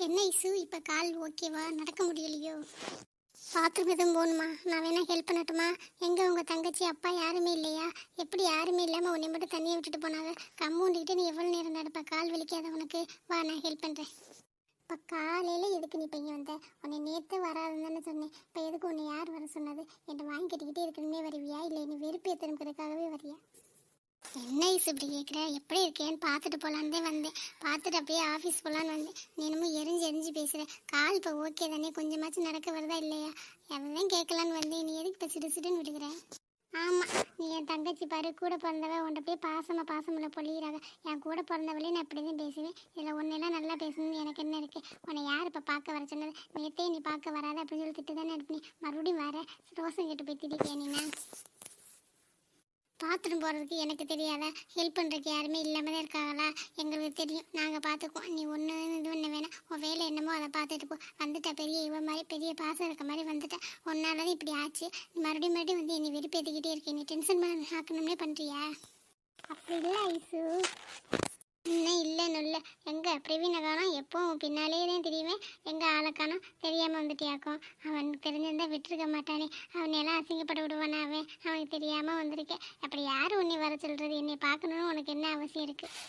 என்ன இசு, இப்போ கால் ஓகேவா? நடக்க முடியலையோ? பாத்ரூம் எதுவும் போகணுமா? நான் வேணா ஹெல்ப் பண்ணட்டுமா? எங்கே உங்கள் தங்கச்சி அப்பா யாருமே இல்லையா? எப்படி யாருமே இல்லாமல் உன்னை மட்டும் தண்ணியை விட்டுட்டு போனாங்க? கம்பவுண்டுக்கிட்ட நீ எவ்வளோ நேரம் நடப்ப? கால் வலிக்காத உனக்கு? வா, நான் ஹெல்ப் பண்ணுறேன். இப்போ காலையில் எதுக்கு நீ இப்போ இங்கே வந்த? உன்னை நேற்று வராதுன்னு சொன்னேன். இப்போ எதுக்கு உன்னை யார் வர சொன்னது? என்கிட்ட வாங்கி கட்டிக்கிட்டே இருக்கணுமே வருவியா, இல்லை நீ வெறுப்பு ஏற்றணுங்கிறதுக்காகவே வரியா? என்ன ஐஸ் இப்படி கேட்குற? எப்படி இருக்கேன்னு பார்த்துட்டு போகலான்னு வந்தேன். பார்த்துட்டு அப்படியே ஆஃபீஸ் போகலான்னு வந்தேன். நீ என்னமோ எரிஞ்சு பேசுகிறேன். கால் இப்போ ஓகே தானே? கொஞ்சமாச்சும் நடக்க வருதா இல்லையா? எவ்வளோ கேட்கலான்னு வந்தேன். நீ எதுக்கு இப்போ சிடுன்னு விடுக்கிறேன்? ஆமாம், நீ என் தங்கச்சி பாரு, கூட பிறந்தவ உன்ட்ட போய் பாசமில்ல பொழியிறாங்க. என் கூட பிறந்தவளே நான் இப்படி தான் பேசுவேன். இதில் ஒன்றெல்லாம் நல்லா பேசணும்னு எனக்கு என்ன இருக்குது? உன்னை யார் இப்போ பார்க்க வர சொன்னது? நேற்றே நீ பார்க்க வராத அப்படின்னு சொல்லி திட்டு தானே இருப்பேன். மறுபடியும் வர ரோசம் கேட்டு போய் திட்டிக்கே நீனா? பாத்ரூம் போகிறதுக்கு எனக்கு தெரியாதா? ஹெல்ப் பண்ணுறதுக்கு யாருமே இல்லாமல் தான் இருக்காங்களா? எங்களுக்கு தெரியும், நாங்கள் பார்த்துக்குவோம். நீ ஒன்று இது ஒன்று வேணாம், உன் வேலை என்னமோ அதை பார்த்துட்டு போ. வந்துட்டா பெரிய இவன் மாதிரி பெரிய பாசம் இருக்க மாதிரி வந்துட்டேன். ஒன்னாலதான் இப்படி ஆச்சு. நீ மறுபடியும் வந்து என்னை வெறுப்பேற்றிக்கிட்டே இருக்கேன். நீ டென்ஷன் பண்ண ஆக்கணும்னே பண்ணுறியா? அப்படி இல்லை ஐசு, இன்னும் இல்லைன்னு இல்லை. எங்கே பிரவீனை காணோம்? எப்போவும் பின்னாலே தான் தெரியுவேன். எங்கே ஆளை காணோம்? தெரியாமல் வந்துட்டியாக்கும். அவன் தெரிஞ்சிருந்தா விட்டுருக்க மாட்டானே. அவனையெல்லாம் அசிங்கப்பட விடுவானே? அவனுக்கு தெரியாமல் வந்திருக்கேன். அப்படி யார் உன்னை வர சொல்கிறது? என்னை பார்க்கணுன்னு உனக்கு என்ன அவசியம் இருக்குது?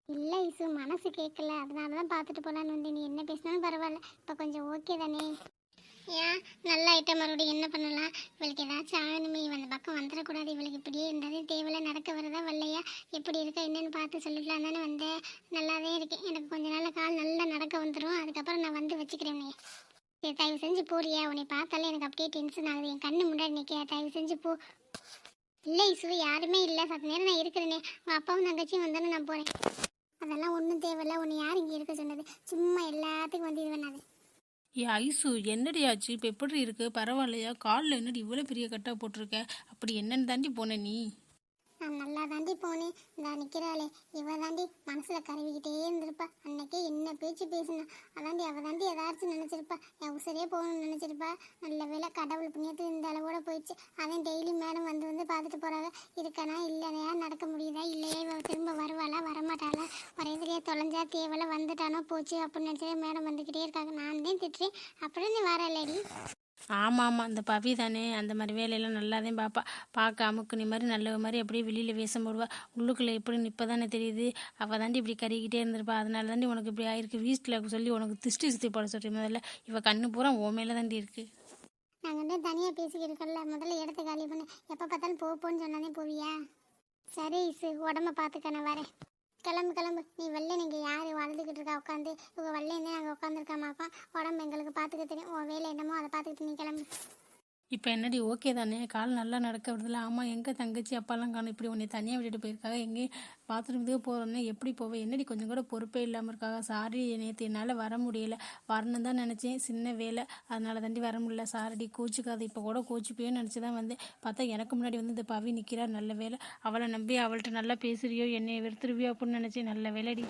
இல்லை ஐசு, மனசு கேட்கல, அதனால தான் பார்த்துட்டு போகலான்னு வந்து. நீ என்ன பேசினாலும் பரவாயில்ல, இப்போ கொஞ்சம் ஓகே தானே? ஏன் நல்ல ஐட்டம் மறுபடியும் என்ன பண்ணலாம்? இவளுக்கு ஏதாச்சும் ஆகணுமே, இவன் அந்த பக்கம் வந்துடக்கூடாது. இவளுக்கு இப்படியே இருந்ததே தேவையில்ல. நடக்க வரதா வரலையா, எப்படி இருக்கா என்னன்னு பார்த்து சொல்லிக்கலாம் தானே வந்தேன். நல்லாவே இருக்கேன். எனக்கு கொஞ்ச நாள் கால் நல்லா நடக்க வந்துடும். அதுக்கப்புறம் நான் வந்து வச்சுக்கிறேன். சரி, தயவு செஞ்சு போறியா? உன்னை பார்த்தாலே எனக்கு அப்படியே டென்ஷன் ஆகுது. என் கண்ணு முன்னாடி நிற்க, தயவு செஞ்சு போ. இல்லை இசு, யாருமே இல்லை. சத்து நேரம் நான் இருக்கிறேனே. உங்கள் அப்பாவும் தங்கச்சியும் வந்தாலும் நான் போகிறேன். அதெல்லாம் ஒன்றும் தேவையில்ல. உன்னை யார் இங்கே இருக்க சொன்னது? சும்மா எல்லாத்துக்கும் வந்து இது பண்ணாது. ஏ ஐசு, என்னடி ஆச்சு? இப்போ எப்படி இருக்கு? பரவாயில்லையா? காலில் என்னடி இவ்வளோ பெரிய கட்டாக போட்டிருக்க? அப்படி என்னன்னு தாண்டி போன நீ? நான் நல்லா தாண்டி போனேன். இந்த நிற்கிறாளே, இவ தாண்டி மனசில் கருவிக்கிட்டே இருந்திருப்பா. அன்னைக்கே என்ன பேச்சு பேசினா. அதாண்டி அவ தாண்டி ஏதாச்சும் நினச்சிருப்பா. என் உசரே போகணும்னு நினச்சிருப்பா. நல்ல வேலை கடவுள் புண்ணியத்தில் இந்த அளவோட போயிடுச்சு. அதான் டெய்லி மேடம் வந்து பார்த்துட்டு போகிறாங்க. இருக்கானா இல்லையா, நடக்க முடியுதா இல்லையா, இவ திரும்ப வருவாளா வரமாட்டாளா, ஒரே இதுலேயே தொலைஞ்சா தேவையில்ல, வந்துட்டானோ போச்சு அப்படின்னு நினச்சதே மேடம் வந்துக்கிட்டே இருக்காங்க. நான் தான் திட்டுறேன். அப்படின்னு வர இல்லடி. ஆமாம், அந்த பவி தானே அந்த மாதிரி வேலையெல்லாம் நல்லா தான் பார்ப்பா. பார்க்க அமுக்குனி மாதிரி நல்ல மாதிரி அப்படியே வெளியில் வேஷம் போடுவா. உள்ளுக்குள்ளே எப்படி இப்போ தானே தெரியுது. அவள் தாண்டி இப்படி கறிக்கிட்டே இருந்திருப்பா. அதனால தாண்டி உனக்கு இப்படி ஆயிருக்கு. வீட்டில் சொல்லி உனக்கு திருஷ்டி சுற்றி போட சொல்கிறேன். முதல்ல இவள் கண்ணு பூரா ஓ மேலே தாண்டி இருக்குது. நாங்கள் வந்து தனியாக பேசிக்கிட்டு இருக்கல, முதல்ல இடத்த காலி பண்ணு. எப்போ பார்த்தாலும் போன்னு சொன்னாலே போவியா? சரி இசு, உடம்ப பார்த்துக்க, நான் வரேன். கிளம்பு. நீ வெள்ளை, நீங்கள் யார் வளர்ந்துக்கிட்டு இருக்கா உட்காந்து? இவங்க வெள்ளைன்னு நாங்கள் உட்காந்துருக்காமாக்கா. உடம்பு எங்களுக்கு பார்த்துக்க தெரியும். உன் வேலை என்னமோ அதை பார்த்துக்கிட்டு நீ கிளம்பு. இப்போ என்னடி ஓகே தானே? கால் நல்லா நடக்க விடுதில்ல? ஆமாம், எங்கே தங்கச்சி அப்பாலாம் காணும்? இப்படி உன்னை தனியாக விட்டுட்டு போயிருக்காங்க. எங்கேயும் பாத்ரூமுக்கு போகிறோன்னே எப்படி போவேன்? என்னடி கொஞ்சம் கூட பொறுப்பே இல்லாமல் இருக்காங்க. சாரி, நேற்று என்னால் வர முடியல. வரணும் தான் நினச்சேன், சின்ன வேலை, அதனால தாண்டி வர முடியல. சாரடி, கோச்சிக்காது. இப்போ கூட கோச்சிப்பேன்னு நினச்சி தான் வந்து பார்த்தா எனக்கு முன்னாடி வந்து இந்த பவி நிற்கிறா. நல்ல வேலை. அவளை நம்பி அவள்கிட்ட நல்லா பேசுறியோ, என்னை வெறுத்துருவியோ அப்படின்னு நினச்சேன். நல்ல வேலைடி.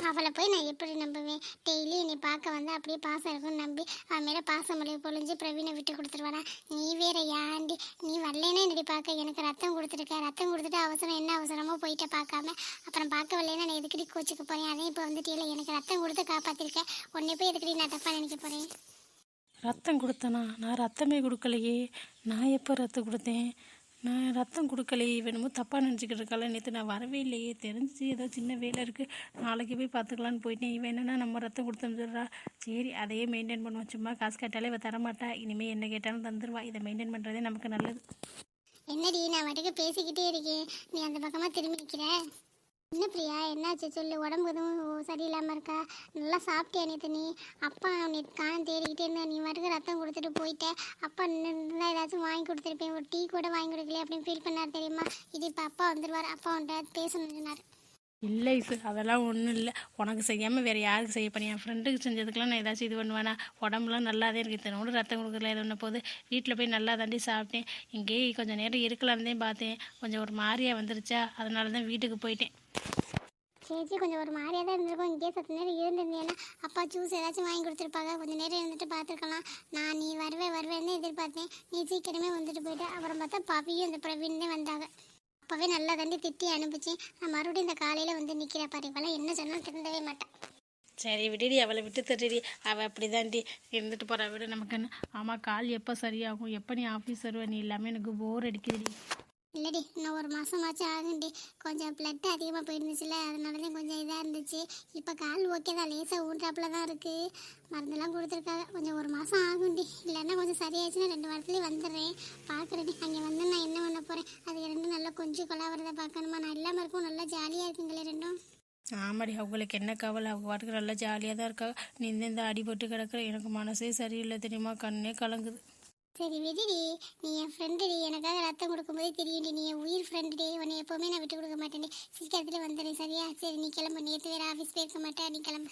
அவளை போய் நான் எப்படி நம்புவேன்? டெய்லி என்னை பார்க்க வந்து அப்படியே பாசம் இருக்குன்னு நம்பி அவன் மேலே பாசம் மொழியை பொழிஞ்சு பிரவீனை விட்டு கொடுத்துருவானா? நீ வேற யாண்டி? நீ வரலேன்னா என்னடி பார்க்க? எனக்கு ரத்தம் கொடுத்துருக்க. ரத்தம் கொடுத்துட்டு அவசரம் என்ன அவசரமோ போயிட்ட பார்க்காம. அப்புறம் பார்க்க வரலன்னா நான் எதுக்கடி கோச்சுக்க போகிறேன்? அதே இப்போ வந்துட்டு இல்லை, எனக்கு ரத்தம் கொடுத்து காப்பாற்றிருக்கேன். உன்னை போய் எதுக்கடி நான் தப்பாக நினைக்க போகிறேன்? ரத்தம் கொடுத்தனா? நான் ரத்தமே கொடுக்கலையே. நான் எப்போ ரத்தம் கொடுத்தேன்? நான் ரத்தம் கொடுக்கலையே. வேணுமோ தப்பாக நினச்சிக்கிட்டு இருக்கால. நேற்று நான் வரவே இல்லையே. தெரிஞ்சு ஏதோ சின்ன வேலை இருக்குது, நாளைக்கு போய் பார்த்துக்கலான்னு போயிட்டேன். இவன் என்னன்னா நம்ம ரத்தம் கொடுத்தா சரி, அதையே மெயின்டைன் பண்ணுவோம். சும்மா காசு கேட்டாலே இவ தரமாட்டா. இனிமேல் என்ன கேட்டாலும் தந்துடுவா. இதை மெயின்டைன் பண்ணுறதே நமக்கு நல்லது. என்னடி நான் மட்டுக்கு பேசிக்கிட்டே இருக்கேன், நீ அந்த பக்கமாக திரும்பி நிற்கிற? என்ன பிரியா, என்னாச்சு சொல்லு? உடம்பு எதுவும் சரியில்லாமல் இருக்கா? நல்லா சாப்பிட்டியா நேற்று நீ? அப்பா நேற்று தேடிக்கிட்டே இருந்தேன். நீ மட்டுக்கு ரத்தம் கொடுத்துட்டு போயிட்ட. அப்பா நின்று ஏதாச்சும் வாங்கி கொடுத்துருப்பேன். ஒரு டீ கூட வாங்கி கொடுக்கல அப்படின்னு ஃபீல் பண்ணார் தெரியுமா? இது இப்போ அப்பா வந்துடுவார். அப்பா உன்ட்ட பேசணும்னு சொன்னார். இல்லை சார், அதெல்லாம் ஒன்றும் இல்லை. உனக்கு செய்யாமல் வேறு யாருக்கு செய்ய பண்ணி? என் ஃப்ரெண்டுக்கு செஞ்சதுக்கெலாம் நான் ஏதாச்சும் இது பண்ணுவேனா? உடம்புலாம் நல்லா தான் இருக்குது. இத்தனோட ரத்தம் கொடுக்கல, இது ஒன்று போது. வீட்டில் போய் நல்லா தாண்டி சாப்பிட்டேன். இங்கேயே கொஞ்சம் நேரம் இருக்கலான்னு தான் பார்த்தேன். கொஞ்சம் ஒரு மாதிரியாக வந்துருச்சா, அதனால தான் வீட்டுக்கு போயிட்டேன். சேச்சி, கொஞ்சம் ஒரு மாதிரியாக தான் இருந்திருக்கும். இங்கேயே சத்து நேரம் இருந்திருந்தேன்னா அப்பா ஜூஸ் ஏதாச்சும் வாங்கி கொடுத்துருப்பாங்க. கொஞ்சம் நேரம் இருந்துட்டு பார்த்துருக்கலாம். நான் நீ வருவேன்னு எதிர்பார்த்தேன். நீ சீக்கிரமே வந்துட்டு போயிட்டேன். அப்புறம் பார்த்தா பவியும் இந்த பிரவீன் வந்தாங்க. அப்போவே நல்லா தாண்டி திட்டி அனுப்பிச்சேன். நான் மறுபடியும் இந்த காலையில் வந்து நிற்கிற பாரு. இவெல்லாம் என்ன சொன்னாலும் திருந்தவே மாட்டேன். சரி விடுடி, அவளை விட்டு தட்டுடி. அவள் அப்படி தான்டி இருந்துட்டு போகிறா. விடு நமக்கு என்ன. ஆமாம், கால் எப்போ சரியாகும்? எப்போ நீ ஆஃபீஸ் வருவ? நீ எல்லாமே எனக்கு போர் அடிக்குதுடி. இல்லடி இன்னும் ஒரு மாதமாச்சும் ஆகுண்டி. கொஞ்சம் பிளட் அதிகமாக போயிருந்துச்சுல, அதனால தான் கொஞ்சம் இதாக இருந்துச்சு. இப்போ கால் ஓகே தான், லேசாக ஊன்றாப்புல தான் இருக்குது. மருந்தெல்லாம் கொடுத்துருக்காங்க. கொஞ்சம் ஒரு மாதம் ஆகுண்டி. இல்லைன்னா கொஞ்சம் சரியாச்சுன்னா 2 வாரத்துலேயே வந்துடுறேன். பார்க்குறேன்டி. அங்கே வந்து நான் என்ன பண்ண போகிறேன்? அது ரெண்டும் நல்லா கொஞ்சம் கொலாவறதை பார்க்கணுமா? நான் இல்லாமல் இருக்கும் நல்லா ஜாலியாக இருக்குங்களே ரெண்டும். ஆமாடி, அவங்களுக்கு என்ன கவலை? அவங்க பாட்டுக்கு நல்லா ஜாலியாக தான் இருக்கா. நீ இந்த அடிபட்டு கிடக்குற. எனக்கு மனசே சரியில்லை தெரியுமா, கண்ணே கலங்குது. சரி விடுடி, நீ என் ஃப்ரெண்டுடி. எனக்காக ரத்தம் கொடுக்கும்போதே தெரியும்டி, நீ என் உயிர் ஃப்ரெண்டுடி. உன்னை எப்போவுமே நான் விட்டு கொடுக்க மாட்டேன்டி. சீக்கிரத்தில் வந்துடுறேன் சரியா? சரி நீ கிளம்பு. நேற்று வேறு ஆஃபீஸ் போயிருக்க மாட்டேன், நீ கிளம்பு.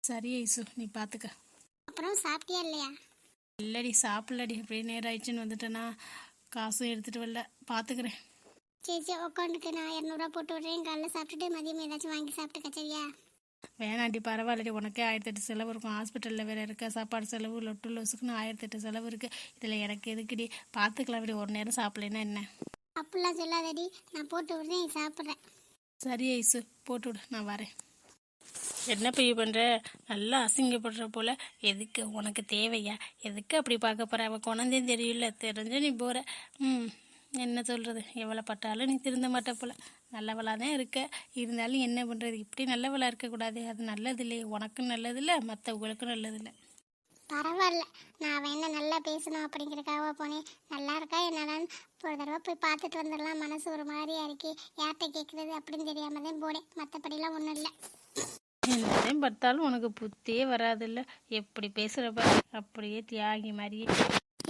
சரி ஐசு, நீ பார்த்துக்க. அப்புறம் சாப்பிட்டியா இல்லையா? இல்லடி, சாப்பிடலடி. அப்படியே நேரம் ஆயிடுச்சுன்னு வந்துட்டேன்னா காசும் எடுத்துகிட்டு வரல. பார்த்துக்கிறேன். சரி சரி உட்காந்துக்கு. நான் 200 போட்டு விட்றேன். காலைல சாப்பிட்டுட்டு மதியம் ஏதாச்சும் வாங்கி சாப்பிட்டுக்க சரியா? வேணாண்டி, பரவாயில்லடி. உனக்கே 1008 செலவு இருக்கும். ஹாஸ்பிட்டலில் வேறு இருக்க, சாப்பாடு செலவு, லொட்டு லொசுக்குன்னு 1008 செலவு இருக்குது. இதில் எனக்கு எதுக்குடி? பார்த்துக்கலாம் விடி. ஒரு நேரம் சாப்பிட்லன்னா என்ன? அப்படிலாம் சொல்லாதடி. நான் போட்டு விட்றேன், நீ சாப்பிட்றேன். சரி ஐசு, போட்டு விடு, நான் வரேன். என்ன பெய்ய பண்ணுற? நல்லா அசிங்கப்படுற போல். எதுக்கு? உனக்கு தேவையா? எதுக்கு அப்படி பார்க்க போகிற? அவள் குழந்தையும் தெரியல, தெரிஞ்சு நீ போகிற. என்ன சொல்கிறது? எவ்வளோ பட்டாலும் நீ திருந்த மாட்ட போல். நல்லவளாக தான் இருக்க. இருந்தாலும் என்ன பண்ணுறது? இப்படி நல்லவளாக இருக்கக்கூடாது. அது நல்லது இல்லையே. உனக்கும் நல்லதில்லை, மற்றவங்களுக்கும் நல்லதில்லை. பரவாயில்ல, நான் அவன் என்ன நல்லா பேசணும் அப்படிங்கிறக்காக போனேன். நல்லா இருக்கா என்னடான்னு ஒரு தடவை போய் பார்த்துட்டு வந்துடலாம். மனசு ஒரு மாதிரியா இருக்கு, யார்கிட்ட கேட்குறது அப்படின்னு தெரியாம தான் போனேன். மற்றபடிலாம் ஒன்றும் இல்லை. என்னதையும் பார்த்தாலும் உனக்கு புத்தியே வராதில்ல. எப்படி பேசுகிறப்ப அப்படியே தியாகி மாதிரியே.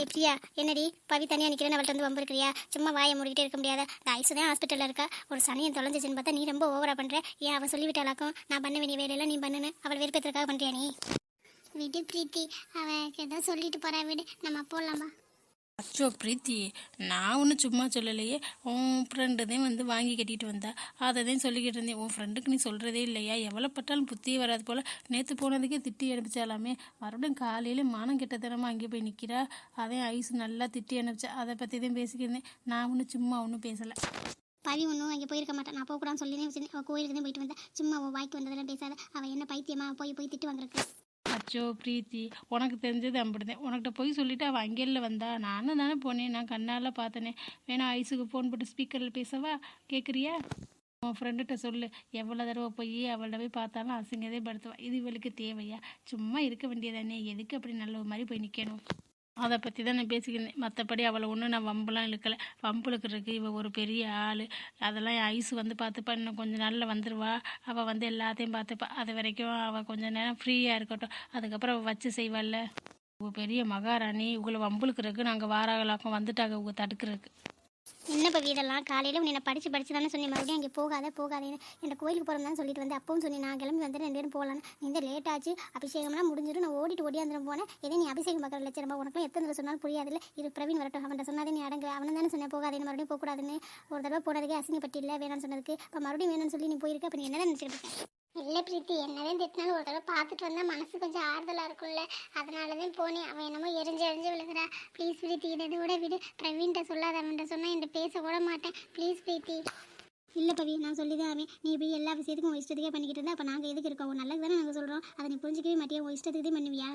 எப்படியா? என்னடி பவி தனியாக நிற்கிறேன்னு அவள்கிட்ட வந்து வம்பு இருக்கிறியா? சும்மா வாயை மூடிக்கிட்டே இருக்க முடியாத? இந்த ஐசு தான் ஹாஸ்பிட்டலில் இருக்கா. ஒரு சனியன் தொலைஞ்சிச்சுன்னு பார்த்தா நீ ரொம்ப ஓவரா பண்ணுற. ஏன் அவள் சொல்லிவிட்டாலாக்கும் நான் பண்ண வேண்டிய வேலையெல்லாம் நீ பண்ணுன்னு அவள் விருப்பத்திற்காக பண்ணுறியா நீ? விடு பிரீத்தி, அவளுக்கு ஏதோ சொல்லிட்டு போறா. விடு, நம்ம போடலாமா? அச்சோ பிரீத்தி, நான் ஒன்றும் சும்மா சொல்லலையே. உன் ஃப்ரெண்டு தான் வந்து வாங்கி கட்டிட்டு வந்தா. அதை தான் சொல்லிக்கிட்டு இருந்தேன். உன் ஃப்ரெண்டுக்கு நீ சொல்கிறதே இல்லையா? எவ்வளோ பட்டாலும் புத்தியே வராது போல். நேற்று போனதுக்கே திட்டி அனுப்பிச்சாலாமே. மறுபடியும் காலையில் மானம் கெட்டத்தனமாக அங்கே போய் நிற்கிறா. அதே ஐஸ் நல்லா திட்டி அனுப்பிச்சா. அதை பற்றி தான் பேசிக்கிருந்தேன். நான் ஒன்றும் சும்மா ஒன்றும் பேசலை. பவி ஒன்றும் அங்கே போயிருக்க மாட்டான். நான் போகக்கூடாதுன்னு சொல்லி வச்சுருந்தேன். அவள் கோயிலுக்கு தான் போயிட்டு வந்தேன். சும்மா அவள் வாய்க்கு வந்ததெல்லாம் பேசாத. அவள் என்ன பைத்தியமா போய் போய் திட்டு வாங்குறக்கு? அச்சோ பிரீத்தி, உனக்கு தெரிஞ்சது அப்படிதான். உனக்கிட்ட போய் சொல்லிவிட்டு அவள் அங்கேயில் வந்தா. நானும் தானே போனேன், நான் கண்ணால் பார்த்தனே. வேணா ஐஸுக்கு ஃபோன் போட்டு ஸ்பீக்கரில் பேசவா? கேட்குறியா? உன் ஃப்ரெண்டுகிட்ட சொல்லு. எவ்வளோ தடவை போய் அவள்கிட்ட போய் பார்த்தாலும் அசிங்கதே படுத்துவா. இது இவளுக்கு தேவையா? சும்மா இருக்க வேண்டியதானே. எதுக்கு அப்படி நல்ல மாதிரி போய் நிற்கணும்? அதை பற்றி தான் நான் பேசிக்கிறேன். மற்றபடி அவளை ஒன்றும் நான் வம்புலாம் இழுக்கலை. வம்பு இழுக்கிறதுக்கு இவள் ஒரு பெரிய ஆள். அதெல்லாம் என் ஐஸ் வந்து பார்த்துப்பா. இன்னும் கொஞ்சம் நாளில் வந்துடுவா. அவள் வந்து எல்லாத்தையும் பார்த்துப்பா. அது வரைக்கும் அவள் கொஞ்சம் நேரம் ஃப்ரீயாக இருக்கட்டும். அதுக்கப்புறம் அவள் வச்சு செய்வாள்ல. உங்கள் பெரிய மகாராணி உங்களை வம்புழுக்கிறதுக்கு நாங்கள் வாராகலாக்கம் வந்துட்டாங்க உங்கள் தடுக்கிறதுக்கு. என்ன பவி இதெல்லாம்? காலையில் உன்னை படித்து தானே சொன்னேன். மறுபடியும் அங்கே போகாதேன்னு இந்த கோயிலுக்கு போகிறோம் சொல்லிட்டு வந்து அப்பவும் சொன்னேன். நான் கிளம்பி வந்து 2 பேரும் போகலான்னு. நீ இந்த லேட் ஆச்சு, அபிஷேகம்லாம் முடிஞ்சிடும். நான் ஓடியாந்துடும் போனேன். எதே நீ அபிஷேகம் பார்க்குற லட்சமா? உனக்கு எத்தனை தடவை சொன்னாலும் புரியாதுல்ல. இது பிரவீன் வரட்டும், அவன்கிட்ட சொன்னாதே நீ அடங்கு. அவனை தானே சொன்னேன் போகாதேன்னு. மறுபடியும் போகக்கூடாதுன்னு ஒரு தடவை போனதுக்கே அசிங்கப்பட்டு இல்லை வேணான்னு சொன்னதுக்கு. இப்போ மறுபடியும் வேணும்னு சொல்லி நீ போயிருக்க. அப்போ நீ என்ன நினச்சிட்டு இருக்கேன்? இல்லை பிரீத்தி, என்னதான் திட்டினாலும் ஒரு தடவை பார்த்துட்டு வந்தால் மனசு கொஞ்சம் ஆறுதலாக இருக்கும்ல. அதனால தான் போனேன். அவன் என்னமோ எரிஞ்சு விழுகிறா. ப்ளீஸ் பிரீத்தி, இதை கூட விடு. பிரவீன்கிட்ட சொல்லாத. அவன்கிட்ட சொன்னால் என்கிட்ட பேச கூட மாட்டேன். ப்ளீஸ் பிரீத்தி. இல்லை பவி, நான் சொல்லி தான் அவன். நீ இப்படி எல்லா விஷயத்துக்கும் உன் இஷ்டத்துக்கே பண்ணிக்கிட்டு இருந்தா அப்போ நாங்கள் எதுக்கு இருக்கோம்? உன் நல்லது தானே நாங்கள் சொல்கிறோம். அதை நீ புரிஞ்சிக்கவே மாட்டியா? உன் இஷ்டத்துக்கு பண்ணுவியா?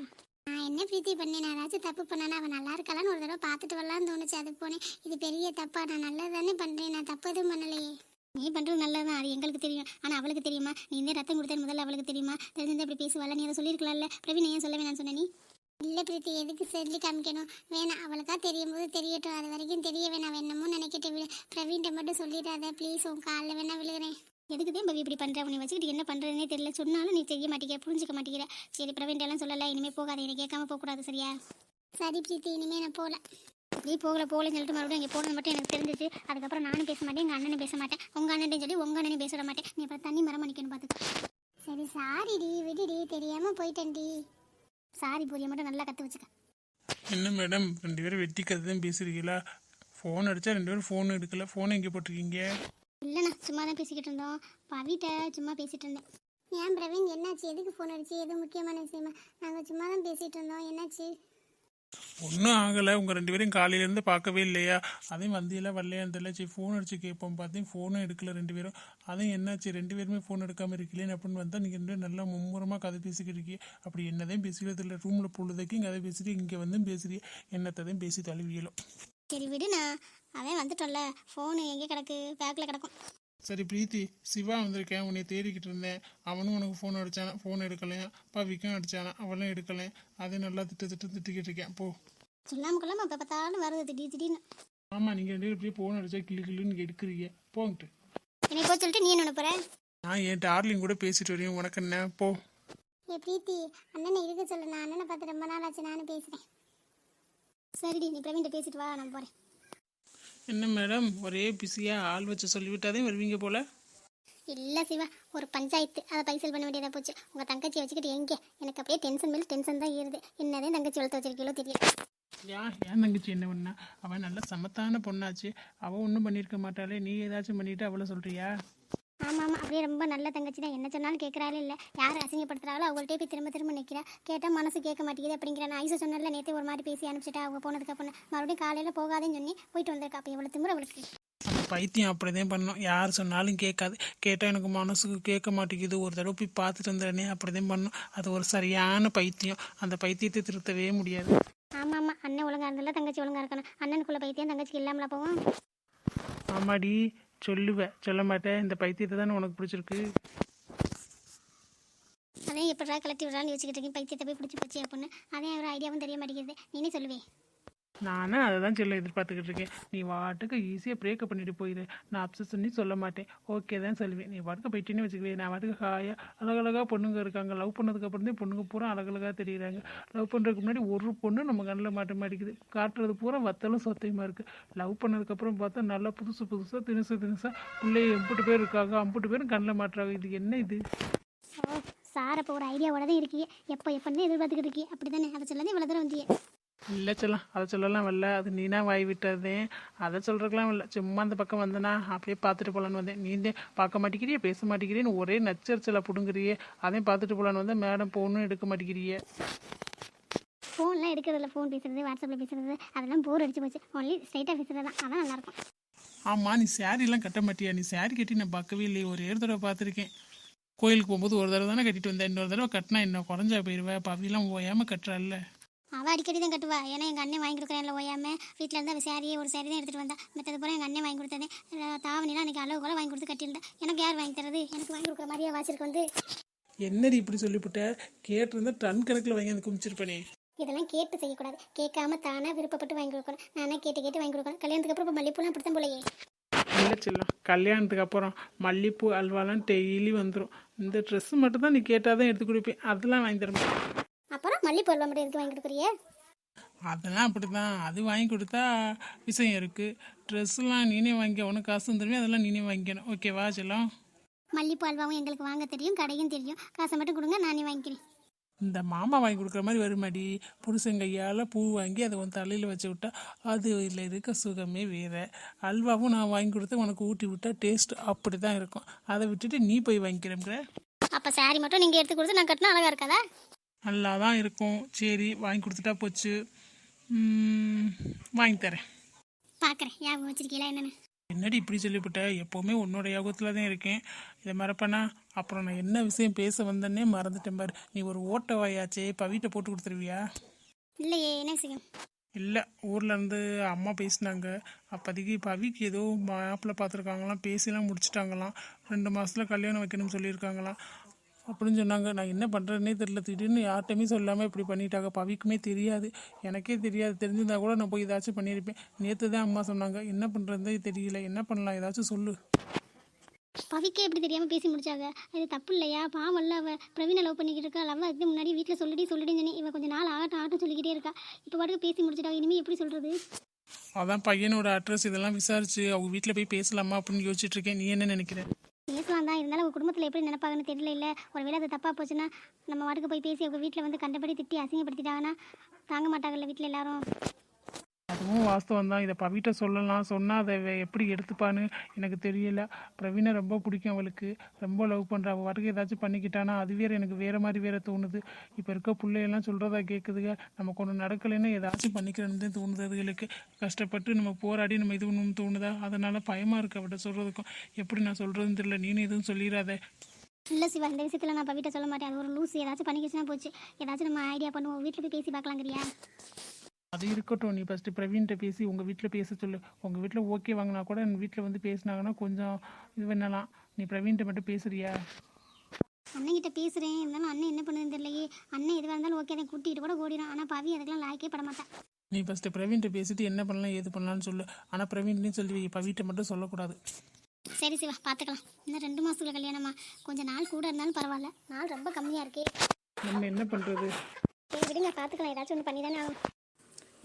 நான் என்ன பிரீத்தி பண்ணேன்? நான் ஏதாச்சும் தப்பு பண்ணேன்னா அவன் நல்லா இருக்கலான்னு ஒரு தடவை பார்த்துட்டு வரலான்னு தோணுச்சு. அது போனேன். இது பெரிய தப்பா? நான் நல்லது தானே பண்ணுறேன். நான் தப்பு எதுவும் பண்ணலையே. நீ பண்ணுறது நல்லது தான், அது எங்களுக்கு தெரியும். ஆனால் அவளுக்கு தெரியுமா? நீ இந்த ரத்தம் கொடுத்தேன் முதல்ல அவளுக்கு தெரியுமா? தெரிஞ்சிருந்தா இப்படி பேசுவாள். நீ அதை சொல்லியிருக்கலாம்ல. பிரவீன் ஏன் சொல்ல வேணான்னு சொன்ன நீ? இல்லை பிரீத்தி, எதுக்கு சொல்லி காமிக்கணும்? வேணாம், அவளுக்கா தெரியும் போது தெரியட்டும். அது வரைக்கும் தெரிய வேணாம். என்னமோ நினைக்கிட்டு விடு. பிரவீன்கிட்ட மட்டும் சொல்லிடாத ப்ளீஸ். உன் காலில் வேணா விழுகிறேன். எதுக்கு தான் பவி இப்படி பண்ணுற? உன்னை வச்சுக்கிட்டு என்ன பண்ணுறதுனே தெரியல. சொன்னாலும் நீ செய்ய மாட்டேங்கிற, புரிஞ்சுக்க மாட்டேங்கிற. சரி பிரவீன்ட்டெல்லாம் சொல்லலை. இனிமேல் போகாது. என்னை கேட்காம போகக்கூடாது சரியா? சரி பிரீத்தி, இனிமேல் நான் போகல. நீ போகலன்னு சொல்லிட்டு மறுபடியும் இங்கே போனது மட்டும் எனக்கு தெரிஞ்சிச்சு. அதுக்கப்புறம் நானும் பேச மாட்டேன், எங்கள் அண்ணனும் பேச மாட்டேன். உங்கள் அண்ணன் சொல்லி உங்கள் அண்ணனையும் பேச மாட்டேன். நீ அப்புறம் தண்ணி மரம் பண்ணிக்கணும் பார்த்துக்க. சரி சாரிடி, விடுடி, தெரியாமல் போயிட்டேன்டி. சாரி பூரியை மட்டும் நல்லா கற்று வச்சுக்க. என்ன மேடம் 2 பேரும் வெட்டி கதை தான் பேசுறீங்களா? ஃபோன் அடித்தா 2 பேரும் ஃபோன் எடுக்கல. ஃபோன் எங்கே போட்டிருக்கீங்க? இல்லைண்ணா, சும்மா தான் பேசிக்கிட்டு இருந்தோம். பவிட்ட சும்மா பேசிகிட்டு இருந்தேன். ஏன் பிரவீன், என்னாச்சு? எதுக்கு ஃபோன் அடிச்சு? எதுவும் முக்கியமான விஷயமா? நாங்கள் சும்மா தான் பேசிகிட்டு இருந்தோம். என்னாச்சு? ஒன்றும் ஆகலை. உங்கள் ரெண்டு பேரும் காலையிலேருந்து பார்க்கவே இல்லையா? அதையும் வந்தியெல்லாம் வரலையான்னு தெரியல. சரி ஃபோன் அடிச்சு கேட்போம் பார்த்தேன், ஃபோனும் எடுக்கல ரெண்டு பேரும். அதையும் என்னாச்சு ரெண்டு பேருமே ஃபோன் எடுக்காமல் இருக்கலேன்னு அப்படின்னு வந்தால் நீங்கள் ரெண்டு நல்லா மும்முரமாக கதை பேசிக்கிட்டு இருக்கீங்க. அப்படி என்னதையும் பேசிக்கிறது இல்லை. ரூமில் பொழுதைக்கும் கதை பேசிட்டு இங்கே வந்து பேசுகிறீங்க. என்னத்தையும் பேசி தழுவியலும். சரி விடுண்ணா, அவன் வந்துட்டோம்ல, ஃபோனு எங்கே கிடக்கு? பேக்கில் கிடக்கும். சரி பிரீத்தி, சிவா வந்திருக்கேன், உன்னை தேடிக்கிட்டு இருந்தேன். அவனும் உனக்கு ஃபோன் அடித்தானா, ஃபோன் எடுக்கலையா? பவிக்கும் அடித்தானா, அவளும் எடுக்கலை. அதே நல்லா திட்டிக்கிட்டு இருக்கேன். போ. சொல்லாமல் கொள்ளாமல் அப்போ பார்த்தாலும் வருது திடீர்னு. ஆமாம், நீங்கள் ரெண்டு பேரும் இப்படியே ஃபோன் அடித்தா கிளுன்னு எடுக்கிறீங்க. போங்கிட்டு என்னை போய் சொல்லிட்டு நீ என்ன போகிற? நான் என் டார்லிங் கூட பேசிட்டு வரேன். உனக்கு என்ன? போ. ஏ பிரீத்தி, அண்ணனை இருக்க சொல்லு. நான் அண்ணனை பார்த்து ரொம்ப நாள் ஆச்சு, நானும் பேசுகிறேன். சரிடி, நீ பிரவீன்கிட்ட பேசிட்டு வா, நான் போகிறேன். என்ன மேடம் ஒரே பிஸியாக ஆள் வச்சு சொல்லிவிட்டாதே வருவீங்க போல? இல்லை சிவா, ஒரு பஞ்சாயத்து, அதை பைசல் பண்ண வேண்டியதாக போச்சு. உங்கள் தங்கச்சி வச்சுக்கிட்டு எங்கே? எனக்கு அப்படியே டென்ஷன் மேலே டென்ஷன் தான் ஏறுது. என்னதான் தங்கச்சி வளர்த்து வச்சிருக்கீங்களோ தெரியல. ஏன் தங்கச்சி என்ன பண்ணா? அவன் நல்ல சமத்தான பொண்ணாச்சு. அவள் ஒன்றும் பண்ணியிருக்க மாட்டாளே, நீ ஏதாச்சும் பண்ணிட்டு அவளை சொல்கிறியா? ஆமாம், அப்படியே ரொம்ப நல்ல தங்கச்சி தான். என்ன சொன்னாலும் கேட்குறாளே இல்லை. யார் அசிங்கப்படுத்துறாங்களோ அவங்கள்ட்டே போய் திரும்ப திரும்ப நிற்கிறா. கேட்டால் மனசு கேட்க மாட்டேங்குது அப்படிங்கிற. நான் ஐசா சொன்னால நேற்று ஒரு மாதிரி பேசி அனுப்பிச்சிட்டா. அவங்க போனதுக்கப்புறம் மறுபடியும் காலையில் போகாதேன்னு சொல்லி போயிட்டு வந்திருக்கா. அப்போ எவ்வளோ திமுறை அவளுக்கு. அந்த பைத்தியம் அப்படிதான் பண்ணோம். யார் சொன்னாலும் கேட்காது. கேட்டால் எனக்கு மனசுக்கு கேட்க மாட்டேங்குது. ஒரு தடவை போய் பார்த்துட்டு வந்துடுறேனே, அப்படிதான் பண்ணோம். அது ஒரு சரியான பைத்தியம். அந்த பைத்தியத்தை திருத்தவே முடியாது. ஆமாம், அண்ணன் ஒழுங்காக இருந்தாலும் தங்கச்சி ஒழுங்காக இருக்கணும். அண்ணனுக்குள்ள பைத்தியம் தங்கச்சிக்கு இல்லாமல போவோம். ஆமாடி, சொல்லுவேன் சொல்ல மாட்டேன். இந்த பைத்தியத்தை தானே உனக்கு பிடிச்சிருக்கு. அதையும் எப்படா கலட்டி விடலான்னு யோசிச்சுக்கிட்டு இருக்கேன். பைத்தியத்தை போய் பிடிச்சி போச்சு அப்படின்னு. அதே ஒரு ஐடியாவும் தெரிய மாட்டேங்குது. நீனே சொல்லுவேன். நானும் அதை தான் சொல்ல எதிர்பார்த்துக்கிட்டு இருக்கேன். நீ வாட்டுக்கு ஈஸியாக பிரேக்கப் பண்ணிட்டு போயிடு. நான் அப்சஸ் பண்ணி சொல்ல மாட்டேன், ஓகே தான் சொல்லுவேன். நீ வாட்டுக்கு போயிட்டேன்னு வச்சுக்குவேன். நான் வாட்டுக்கு ஹாயாக அழகழகாக பொண்ணுங்க இருக்காங்க. லவ் பண்ணதுக்கப்புறம் தான் பொண்ணுங்க பூரா அழகழகாக தெரியுறாங்க. லவ் பண்ணுறதுக்கு முன்னாடி ஒரு பொண்ணு நம்ம கண்ணில் மாட்ட மாட்டேங்குது. காட்டுறது பூரா வத்தலும் சொத்தையுமா இருக்குது. லவ் பண்ணதுக்கப்புறம் பார்த்தா நல்லா புதுசாக தினுசாக பிள்ளைய எம்பிட்டு பேர் இருக்காங்க. அம்பிட்டு பேரும் கண்ணில் மாட்டுறாங்க. இது என்ன இது? ஓ சார், அப்போ ஒரு ஐடியாவோட தான் இருக்கீங்க. எப்போ எதிர்பார்த்துக்கிட்டு இருக்கீங்க அப்படி தானே? அதை சொல்லாதே இவ்வளோ தூரம் வந்தியே. இல்லை சொல்லலாம், அதை சொல்லலாம் வரல. அது நீனா வாய் விட்டதே, அதை சொல்கிறதுக்கெலாம் இல்லை. சும்மா அந்த பக்கம் வந்தேனா அப்படியே பார்த்துட்டு போகலான்னு வந்தேன். நீந்தே பார்க்க மாட்டேங்கிறியே, பேச மாட்டேங்கிறேன்னு ஒரே நச்சரிச்சலை பிடுங்குறியே. அதையும் பார்த்துட்டு போகலான்னு வந்தேன். மேடம் ஃபோனும் எடுக்க மாட்டேங்கிறியே. ஃபோன்லாம் எடுக்கிறதில்ல. ஃபோன் பேசுறது, வாட்ஸ்அப்பில் பேசுறது அதெல்லாம் போர் அடிச்சு போச்சு. ஒன்லி ஸ்ட்ரைட்டாக பேசுறது தான், அதான் நல்லாயிருக்கும். ஆமாம், நீ சாரீலாம் கட்ட மாட்டியா? நீ சாரீ கட்டி நான் பார்க்கவே இல்லையே. ஒரே ஒரு தடவை பார்த்துருக்கேன். கோயிலுக்கு போகும்போது ஒரு தடவை தானே கட்டிட்டு வந்தேன். இன்னொரு தடவை கட்டினா இன்னும் குறைஞ்சா போயிடுவேன். பவிலாம் ஓயாமல் கட்டுறாள்ல. அவள் அடிக்கடி தான் கட்டுவா. ஏன்னா எங்கள் அண்ணன் வாங்கி கொடுக்குறேன்ல ஓயாமல். வீட்டில் இருந்து அவள் சாரியே ஒரு சாரி தான் எடுத்துகிட்டு வந்தா. மற்றது பூரா எங்கள் அண்ணன் வாங்கி கொடுத்ததே. தாவணிலாம் அன்றைக்கி அளவு கூட வாங்கி கொடுத்து கட்டியிருந்தேன். எனக்கு யார் வாங்கி தரது? எனக்கு வாங்கி கொடுக்குற மாதிரியா வாச்சிருக்கு வந்து. என்னடி இப்படி சொல்லிவிட்ட? கேட்டிருந்தா டன் கணக்கில் வாங்கி அந்த குமிச்சிருப்பேனே. இதெல்லாம் கேட்டு செய்யக்கூடாது. கேட்காம தானாக விருப்பப்பட்டு வாங்கி கொடுக்கணும். நானே கேட்டு வாங்கி கொடுக்கணும். கல்யாணத்துக்கு அப்புறம் இப்போ மல்லிப்பூலாம் அப்படி தான் போலையே. இல்லை செல்லம், கல்யாணத்துக்கு அப்புறம் மல்லிப்பூ அல்வாலாம் டெய்லி வந்துடும். இந்த ட்ரெஸ்ஸு மட்டும் தான் நீ கேட்டால் தான் எடுத்து கொடுப்பேன். அதெல்லாம் வாங்கி தர மாட்டேன். அப்புறம் மல்லிப்பூ அல்வா மட்டும் எதுக்கு வாங்கி கொடுக்குறியே? அதெல்லாம் அப்படி தான். அது வாங்கி கொடுத்தா விஷயம் இருக்குது. ட்ரெஸ்ஸுலாம் நீனே வாங்கிக்க. உனக்கு காசு வந்துடுமே, அதெல்லாம் நீனே வாங்கிக்கணும். ஓகேவா செல்லம்? மல்லிப்பூ அல்வாவும் எங்களுக்கு வாங்க தெரியும், கடையும் தெரியும். காசை மட்டும் கொடுங்க, நானே வாங்கிக்கிறேன். இந்த மாமா வாங்கி கொடுக்குற மாதிரி வருமாடி. புருஷன் கையால் பூ வாங்கி அதை உன் தலையில் வச்சு விட்டா அது இதில் இருக்க சுகமே வேறு. அல்வாவும் நான் வாங்கி கொடுத்து உனக்கு ஊட்டி விட்டா டேஸ்ட் அப்படி தான் இருக்கும். அதை விட்டுட்டு நீ போய் வாங்கிக்கிறேங்கிற. அப்போ சாரி மட்டும் நீங்கள் எடுத்து கொடுத்து நான் கட்டினா அழகாக இருக்காதா? நல்லா தான் இருக்கும். சரி, வாங்கி கொடுத்துட்டா போச்சு. வாங்கி தரேன். பார்க்குறேன் ஞாபகம் வச்சிருக்கீங்களா என்னென்னு. என்னடி இப்படி சொல்லிவிட்ட? எப்போவுமே உன்னோட யோகத்தில் தான் இருக்கேன். இதை மறப்பேனா? அப்புறம் நான் என்ன விஷயம் பேச வந்தேன்னே மறந்துட்டேன் பாரு. நீ ஒரு ஓட்ட வாயாச்சே, பவிட்ட போட்டு கொடுத்துருவியா? இல்லையே, என்ன விஷயம்? இல்லை, ஊர்லேருந்து அம்மா பேசினாங்க. அப்போதைக்கு பவிக்கு ஏதோ மாப்பிள்ளை பார்த்துருக்காங்களாம், பேசிலாம் முடிச்சிட்டாங்களாம். 2 மாதத்தில் கல்யாணம் வைக்கணும்னு சொல்லியிருக்காங்களாம் அப்படின்னு சொன்னாங்க. நான் என்ன பண்ணுறதுனே தெரியல. திடீர்னு யார்கிட்டையுமே சொல்லாமல் இப்படி பண்ணிட்டாங்க. பவிக்குமே தெரியாது, எனக்கே தெரியாது. தெரிஞ்சிருந்தா கூட நான் போய் ஏதாச்சும் பண்ணியிருப்பேன். நேற்று தான் அம்மா சொன்னாங்க. என்ன பண்ணுறதே தெரியல. என்ன பண்ணலாம், ஏதாச்சும் சொல்லு. பவிக்கே எப்படி தெரியாமல் பேசி முடிச்சாங்க? இது தப்பு இல்லையா? பாவம் இல்லை. அவள் பிரவீனை லவ் பண்ணிக்கிட்டு இருக்கா. லவ் அதுக்கு முன்னாடி வீட்டில் சொல்லிடுன்னு சொன்னி இவன் கொஞ்சம் நாள் ஆகட்டும் சொல்லிக்கிட்டே இருக்கா. இப்போ பாட்டுக்கு பேசி முடிச்சிட்டாங்க. இனிமேல் எப்படி சொல்கிறது? அதான் பையனோட அட்ரஸ் இதெல்லாம் விசாரிச்சு அவங்க வீட்டில் போய் பேசலாமா அப்படின்னு யோசிச்சுட்டு இருக்கேன். நீ என்ன நினைக்கிற? பேசலாம் தான், இருந்தாலும் உங்கள் குடும்பத்தில் எப்படி நினைப்பாங்கன்னு தெரியல. இல்லை ஒருவேளை அது தப்பாக போச்சுன்னா நம்ம வாட்டுக்கு போய் பேசி அவங்க வீட்டில் வந்து கண்டபடி திட்டி அசிங்கப்படுத்திட்டாங்கன்னா தாங்க மாட்டாங்கல்ல வீட்டில் எல்லாரும். அதுவும் வாஸ்தவம் தான். இதை பவிட்ட சொல்லலாம், சொன்னால் அதை எப்படி எடுத்துப்பான்னு எனக்கு தெரியல. பிரவீனை ரொம்ப பிடிக்கும் அவளுக்கு, ரொம்ப லவ் பண்ணுறா. அவள் வாட்டுக்கு ஏதாச்சும் பண்ணிக்கிட்டானா அது வேறு எனக்கு வேறு மாதிரி வேறு தோணுது. இப்போ இருக்க பிள்ளையெல்லாம் சொல்கிறதா கேட்குதுங்க. நமக்கு ஒன்று நடக்கலைன்னா ஏதாச்சும் பண்ணிக்கிறேன்னு தான் தோணுது அதுகளுக்கு. கஷ்டப்பட்டு நம்ம போராடி நம்ம இது ஒன்றும் தோணுதா, அதனால் பயமாக இருக்குது அவட்ட சொல்கிறதுக்கும். எப்படி நான் சொல்கிறதுன்னு தெரியல, நீனு எதுவும் சொல்லிடாத. இல்லை சிவா, இந்த விஷயத்தில் நான் வீட்டை சொல்ல மாட்டேன். அது ஒரு லூஸ், ஏதாச்சும் பண்ணிக்கிச்சுன்னா போச்சு. ஏதாச்சும் நம்ம ஐடியா பண்ணுவோம், வீட்டில் போய் பேசி பார்க்கலாங்கிறியா? அது இருக்கட்டும், நீ ஃபஸ்ட்டு பிரவீன்கிட்ட பேசி உங்கள் வீட்டில் பேச சொல்லு. உங்கள் வீட்டில் ஓகே வாங்கினா கூட என் வீட்டில் வந்து பேசினாங்கன்னா கொஞ்சம் இது பண்ணலாம். நீ பிரவீன்கிட்ட மட்டும் பேசுறியா? அண்ணன்கிட்ட பேசுகிறேன், இருந்தாலும் அண்ணன் என்ன பண்ணுன்னு தெரியலையே. அண்ணன் எதுவாக இருந்தாலும் ஓகே தான், கூட்டிகிட்டு கூட ஓடிடும். ஆனால் பவி அதுக்கெல்லாம் லாய்க்கே பட மாட்டேன். நீ ஃபஸ்ட்டு பிரவீன்கிட்ட பேசிட்டு என்ன பண்ணலாம் ஏது பண்ணலான்னு சொல்லு. ஆனால் பிரவீன்லையும் சொல்லி இப்போ வீட்டை மட்டும் சொல்லக்கூடாது. சரி சிவா, பார்த்துக்கலாம். இன்னும் 2 மாதத்துல கல்யாணமா? கொஞ்சம் நாள் கூட இருந்தாலும் பரவாயில்ல, நாள் ரொம்ப கம்மியாக இருக்கே. நம்ம என்ன பண்ணுறது? சரி விடுங்க, பார்த்துக்கலாம். ஏதாச்சும் ஒன்று பண்ணி தானே ஆகும்.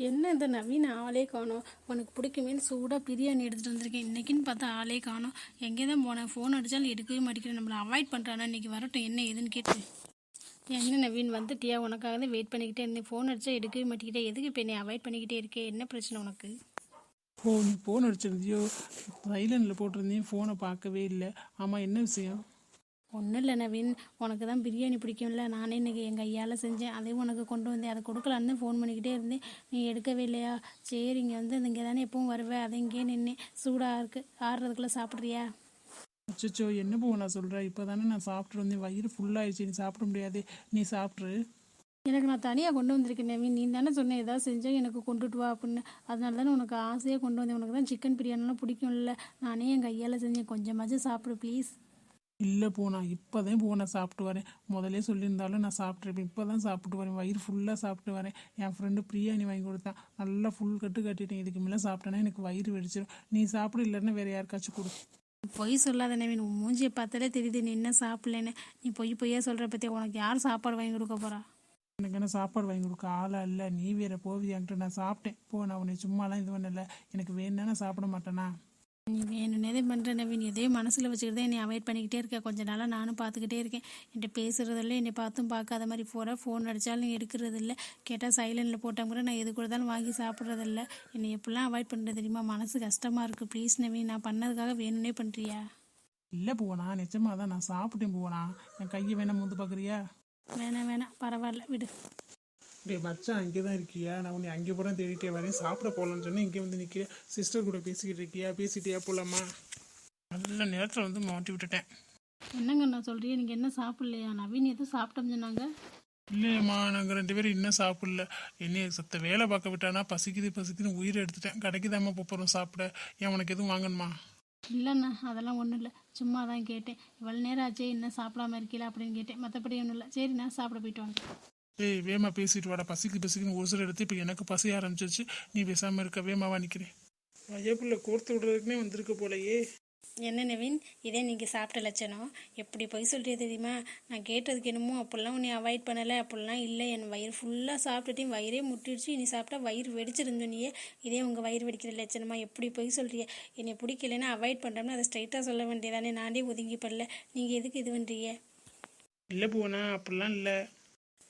என்ன இந்த நவீன் ஆளே காணோம். உனக்கு பிடிக்குமேனு சூடாக பிரியாணி எடுத்துகிட்டு வந்திருக்கேன். இன்றைக்கின்னு பார்த்தா ஆளே காணோம். எங்கே தான் போனேன், ஃபோன் அடித்தாலும் எடுக்கவே மாட்டேங்கிறேன். நம்மளை அவாய்ட் பண்ணுறானா? இன்றைக்கி வரட்டும், என்ன ஏதுன்னு கேட்டு. என்ன நவீன் வந்துட்டியா? உனக்காக தான் வெயிட் பண்ணிக்கிட்டே இருந்தேன். ஃபோன் அடித்தா எடுக்கவே மாட்டேங்கிட்டே. எதுக்கு இப்போ என்னை அவாய்ட் பண்ணிக்கிட்டே இருக்கே? என்ன பிரச்சனை உனக்கு? ஓ, நீ ஃபோன் அடிச்சிருந்தியோ? சைலண்டில் போட்டிருந்தேன், ஃபோனை பார்க்கவே இல்லை. ஆமாம், என்ன விஷயம்? ஒன்றும் இல்லை நவீன், உனக்கு தான் பிரியாணி பிடிக்கும்ல. நானே இன்றைக்கி எங்கள் ஐயால் செஞ்சேன், அதையும் உனக்கு கொண்டு வந்தேன். அதை கொடுக்கலான்னு ஃபோன் பண்ணிக்கிட்டே இருந்தேன், நீ எடுக்கவே இல்லையா? சரி, இங்கே வந்து இங்கே தானே எப்பவும் வருவேன், அதை இங்கேயே நின்னேன். சூடாக இருக்குது, ஆறுறதுக்குள்ளே சாப்பிட்றியா? அச்சோ, என்ன போ நான் சொல்கிறேன். இப்போ தானே நான் சாப்பிட்டு வந்தேன், வயிறு ஃபுல்லாகிடுச்சு. நீ சாப்பிட முடியாது, நீ சாப்பிட்ரு. எனக்கு நான் தனியாக கொண்டு வந்திருக்கேன் நவீன். நீ தானே சொன்னேன் ஏதாவது செஞ்சால் எனக்கு கொண்டுட்டு வா அப்படின்னு. அதனால தானே உனக்கு ஆசையாக கொண்டு வந்தேன். உனக்கு தான் சிக்கன் பிரியாணிலாம் பிடிக்கும்ல, நானே என் கையால் செஞ்சேன். கொஞ்சமாச்சும் சாப்பிடு ப்ளீஸ். இல்லை போனா, இப்போ தான் நான் சாப்பிட்டு வரேன். முதலே சொல்லியிருந்தாலும் நான் சாப்பிட்ருப்பேன். இப்போ தான் சாப்பிட்டு வரேன், வயிறு ஃபுல்லாக சாப்பிட்டு வரேன். என் ஃப்ரெண்டு பிரியாணி வாங்கி கொடுத்தான், நல்லா ஃபுல் கட்டிட்டேன். இதுக்கு மேலே சாப்பிட்டேன்னா எனக்கு வயிறு வெடிச்சிடும். நீ சாப்பிட, இல்லைன்னா வேறு யாருக்காச்சும் கொடு. பொய் சொல்லாத நவீன், உன் மூஞ்சியை பார்த்தாலே தெரியுது நீ என்ன சாப்பிட்லேன்னு. நீ பொய்யா சொல்கிற பற்றி. உனக்கு யார் சாப்பாடு வாங்கி கொடுக்க போகிறா? எனக்கு என்ன சாப்பாடு வாங்கி கொடுக்க ஆளா இல்லை? நீ வேறு போவியான்ட்டு நான் சாப்பிட்டேன். நான் உன்னை சும்மாலாம் இது பண்ணலை. எனக்கு வேணுன்னா நான் சாப்பிட மாட்டேனா? நீ வேணும்னே பண்ணுற நவீன். எதையும் மனசில் வச்சுக்கிட்டே என்னை அவாய்ட் பண்ணிக்கிட்டே இருக்கேன். கொஞ்ச நாளாக நானும் பார்த்துக்கிட்டே இருக்கேன். என்கிட்ட பேசுகிறதில்ல, என்னை பார்த்தும் பார்க்காத மாதிரி போகிற. ஃபோன் அடித்தாலும் நீ எடுக்கிறதில்ல, கேட்டால் சைலண்டில் போட்டால் கூட நான் எது கொடுத்தாலும் வாங்கி சாப்பிட்றதில்ல. என்னை எப்படிலாம் அவாய்ட் பண்ணுறது தெரியுமா? மனசு கஷ்டமாக இருக்குது. ப்ளீஸ் நவீன், நான் பண்ணதுக்காக வேணும்னே பண்ணுறியா? இல்லை போனா, நிஜமாக தான் நான் சாப்பிட்டேன். என் கையை வேணா முந்து பார்க்குறியா? வேணாம், பரவாயில்ல விடு. டே மச்சான், அங்கே தான் இருக்கியா? நான் உன்னை அங்கே போகிறேன் தேடிட்டே வரேன். சாப்பிட போகலான்னு சொன்னேன், இங்கே வந்து நிற்கிற. சிஸ்டர் கூட பேசிக்கிட்டு இருக்கியா? பேசிட்டியா? போகலாமா? நல்ல நேரத்தில் வந்து மாட்டி விட்டுட்டேன். என்னங்க நான் சொல்கிறேன், நீங்கள் என்ன சாப்பிட்லையா? நவீன் எதுவும் சாப்பிட்டோம் சொன்னாங்க. இல்லையம்மா, நாங்கள் 2 பேரும் இன்னும் சாப்பிடல. என்னைய சத்த வேலை பார்க்க விட்டானா பசிக்குதுன்னு உயிரை எடுத்துட்டேன். கடைக்கு தாம்மா போகிறோம் சாப்பிட. ஏன் உனக்கு எதுவும் வாங்கணுமா? இல்லைண்ணா, அதெல்லாம் ஒன்றும் இல்லை, சும்மா தான் கேட்டேன். இவ்வளோ நேரம் ஆச்சே இன்னும் சாப்பிடாம இருக்கீங்களா அப்படின்னு கேட்டேன். மற்றபடி ஒன்றும் இல்லை. சரிண்ணா, சாப்பிட போயிட்டு வாங்க. ஏய், வேமா பேசிட்டு வாடா. பசிக்குன்னு ஒரு சில எடுத்து இப்போ எனக்கு பசி ஆரம்பிச்சிச்சு. நீ பேசாமல் இருக்க, வேமாவா நிற்கிறேன். வயப்புள்ள கோர்த்து விடுறதுக்குனே வந்திருக்க போலையே. என்ன நவீன், இதே நீங்கள் சாப்பிட்ட லட்சணம்? எப்படி போய் சொல்லியே தெரியுமா? நான் கேட்டதுக்கு என்னமோ அப்படிலாம் உன்னை அவாய்ட் பண்ணலை, அப்படிலாம் இல்லை. என் வயிறு ஃபுல்லாக சாப்பிட்டுட்டேன், வயிறே முட்டிடுச்சு. இனி சாப்பிட்டா வயிறு வெடிச்சிருந்தோனியே. இதே உங்கள் வயிறு வெடிக்கிற லட்சணமா? எப்படி போய் சொல்கிறிய? என்னை பிடிக்கலைன்னா அவாய்ட் பண்ணுறோம்னா அதை ஸ்ட்ரைட்டாக சொல்ல வேண்டியதானே? நானே ஒதுங்கி பண்ணல, நீங்கள் எதுக்கு இது பண்ணுறீங்க? இல்லை போனா, அப்படிலாம் இல்லை.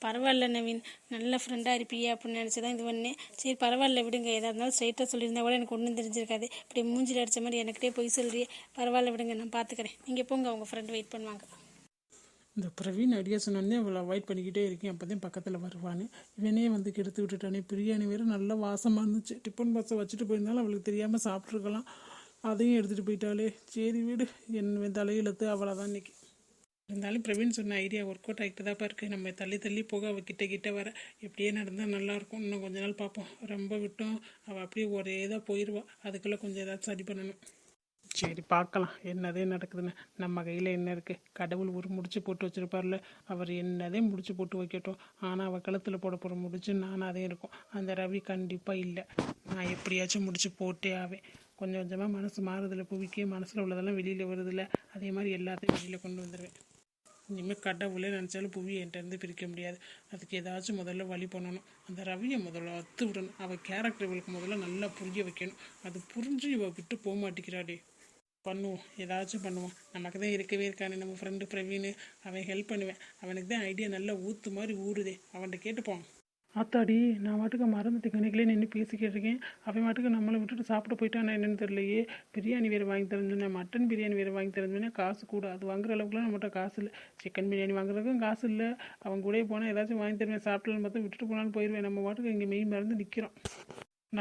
பரவாயில்ல நவீன், நல்ல ஃப்ரெண்டாக இருப்பீங்க அப்படின்னு நினச்சி தான் இது பண்ணேன். சரி பரவாயில்ல விடுங்க. எதாக இருந்தாலும் ஸ்ட்ரைட்டாக சொல்லியிருந்தா கூட எனக்கு ஒன்றும் தெரிஞ்சிருக்காது. இப்படி மூஞ்சில் அடித்த மாதிரி எனக்கிட்டே போய் சொல்கிறியே. பரவாயில்ல விடுங்க, நான் பார்த்துக்கிறேன். நீங்கள் போங்க, உங்கள் ஃப்ரெண்டு வெயிட் பண்ணுவாங்க. இந்த பிரவீன் ஐடியா சொன்னோடனே அவளை அவாய்ட் பண்ணிக்கிட்டே இருக்கேன். அப்போ தான் பக்கத்தில் வருவான்னு இவனே வந்து கெடுத்து விட்டுட்டானே. பிரியாணி வேறு நல்லா வாசமாக இருந்துச்சு. டிஃபன் பாக்ஸை வச்சுட்டு போயிருந்தாலும் அவளுக்கு தெரியாமல் சாப்பிட்ருக்கலாம். அதையும் எடுத்துகிட்டு போயிட்டாலே. சரி வீடு, என் தலையெழுத்து அவளை தான் இன்றைக்கி. இருந்தாலும் பிரவீன் சொன்ன ஐடியா ஒர்க் அவுட் ஆகிட்டு தான் இருக்குது. நம்ம தள்ளி போக அவள் கிட்ட வர எப்படியே நடந்தால் நல்லாயிருக்கும். இன்னும் கொஞ்ச நாள் பார்ப்போம். ரொம்ப விட்டோம் அவள் அப்படியே ஒரே இதாக போயிடுவா. அதுக்குள்ளே கொஞ்சம் ஏதாச்சும் சரி பண்ணணும். சரி பார்க்கலாம் என்னதே நடக்குதுன்னு. நம்ம கையில் என்ன இருக்குது? கடவுள் ஒரு முடிச்சு போட்டு வச்சுருப்பார்ல, அவர் என்னதே முடிச்சு போட்டு வைக்கட்டும். ஆனால் அவள் கழுத்தில் போட போகிற முடிச்சு நானாக இருக்கும். அந்த ரவி கண்டிப்பாக இல்லை. நான் எப்படியாச்சும் முடிச்சு போட்டே ஆவேன். கொஞ்சம் கொஞ்சமாக மனசு மாறுதில்ல. புவிக்கே மனசில் உள்ளதெல்லாம் வெளியில் வருதில்ல, அதே மாதிரி எல்லாத்தையும் வெளியில் கொண்டு வந்துடுவேன். இனிமேல் கடவுளே நினச்சாலும் புவி என்கிட்டருந்து பிரிக்க முடியாது. அதுக்கு ஏதாச்சும் முதல்ல வழி பண்ணணும். அந்த ரவியை முதல்ல அத்து விடணும். அவள் கேரக்டர் இவளுக்கு முதல்ல நல்லா புரிய வைக்கணும். அது புரிஞ்சு இவள் விட்டு போக மாட்டேங்கிறாடே. பண்ணுவோம், ஏதாச்சும் பண்ணுவோம். நமக்கு தான் இருக்கவே இருக்கானே நம்ம ஃப்ரெண்டு பிரவீன். அவன் ஹெல்ப் பண்ணுவேன். அவனுக்கு தான் ஐடியா நல்லா ஊற்று மாதிரி ஊறுதே. அவன்கிட்ட கேட்டுப்போம். ஆத்தாடி நான் வாட்டுக்கு மறந்துட்டு கணக்கிலே நின்று பேசிக்கிட்டு இருக்கேன். அவன் வாட்டுக்கு நம்மளை விட்டுட்டு சாப்பிட போயிட்டானா என்னன்னு தெரியலையே. பிரியாணி வேறு வாங்கி தரேன்னு மட்டன் பிரியாணி வேறு வாங்கி தரேன்னு காசு கூட, அது வாங்குற அளவுக்குலாம் நம்மகிட்ட காசு இல்லை. சிக்கன் பிரியாணி வாங்குறதுக்கும் காசு இல்லை. அவன் கூடயே போனால் ஏதாச்சும் வாங்கி தருவேன் சாப்பிடலான்னு பார்த்தா விட்டுட்டு போனாலும் போயிடுவேன். நம்ம வாட்டுக்கு இங்கே மெய் மறந்து நிற்கிறோம்.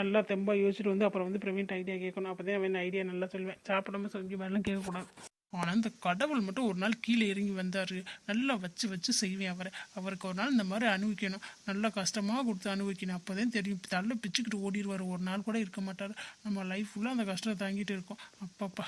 நல்லா தெம்பா யோசிச்சுட்டு வந்து அப்புறம் வந்து பிரவீன் ஐடியா கேட்கணும். அப்போ தான் அவன் ஐடியா நல்லா சொல்லுவேன். சாப்பிடாம செஞ்சு மாதிரிலாம் கேட்கக்கூடாது. ஆனால் அந்த கடவுள் மட்டும் ஒரு நாள் கீழே இறங்கி வந்தார். நல்லா வச்சு செய்வேன் அவருக்கு ஒரு நாள் இந்த மாதிரி அனுபவிக்கணும். நல்லா கஷ்டமாக கொடுத்து அனுபவிக்கணும். அப்போ தான் தெரியும். தள்ள பிச்சுக்கிட்டு ஓடிடுவார். ஒரு நாள் கூட இருக்க மாட்டார். நம்ம லைஃப் ஃபுல்லாக அந்த கஷ்டத்தை தாங்கிட்டு இருக்கோம். அப்பப்பா